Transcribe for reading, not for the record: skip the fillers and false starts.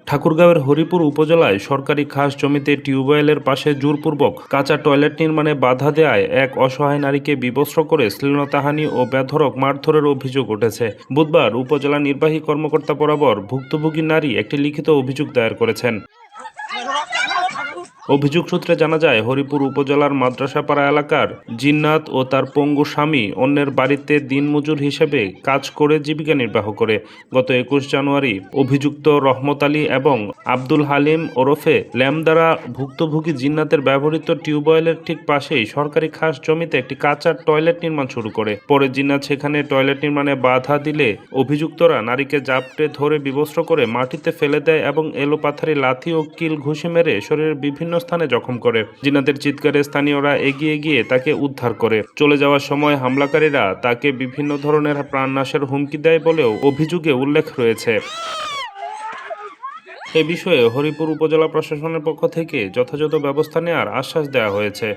ঠাকুরগাঁওয়ের হরিপুর উপজেলায় সরকারি খাস জমিতে টিউবওয়েলের পাশে জোরপূর্বক কাঁচা টয়লেট নির্মাণে বাধা দেয়ায় এক অসহায় নারীকে বিবস্ত্র করে শ্লীলতাহানি ও বেধড়ক মারধরের অভিযোগ উঠেছে। বুধবার উপজেলা নির্বাহী কর্মকর্তা বরাবর ভুক্তভোগী নারী একটি লিখিত অভিযোগ দায়ের করেছেন। অভিযোগ সূত্রে জানা যায়, হরিপুর উপজেলার মাদ্রাসাপাড়া এলাকার জিন্নাত ও তার পঙ্গু স্বামী অন্যের বাড়িতে দিনমজুর হিসেবে কাজ করে জীবিকা নির্বাহ করে। গত 21 জানুয়ারি অভিযুক্ত রহমত আলী এবং আব্দুল হালিম ওরফে ল্যাম দ্বারা ভুক্তভোগী জিন্নাতের ব্যবহৃত টিউবওয়েলের ঠিক পাশেই সরকারি খাস জমিতে একটি কাঁচা টয়লেট নির্মাণ শুরু করে। পরে জিন্নাত সেখানে টয়লেট নির্মাণে বাধা দিলে অভিযুক্তরা নারীকে জাপটে ধরে বিবস্ত্র করে মাটিতে ফেলে দেয় এবং এলোপাথারি লাথি ও কিল ঘুষি মেরে শরীরের বিভিন্ন স্থানে জখম করে। জিন্নাতের চিৎকারে স্থানীয়রা এগিয়ে গিয়ে তাকে উদ্ধার করে। চলে যাওয়ার সময় হামলাকারীরা তাকে বিভিন্ন ধরনের প্রাণনাশের হুমকি দেয় বলেও অভিযোগে উল্লেখ রয়েছে। এ বিষয়ে হরিপুর উপজেলা প্রশাসনের পক্ষ থেকে যথাযথ ব্যবস্থা নেওয়ার আশ্বাস দেওয়া হয়েছে।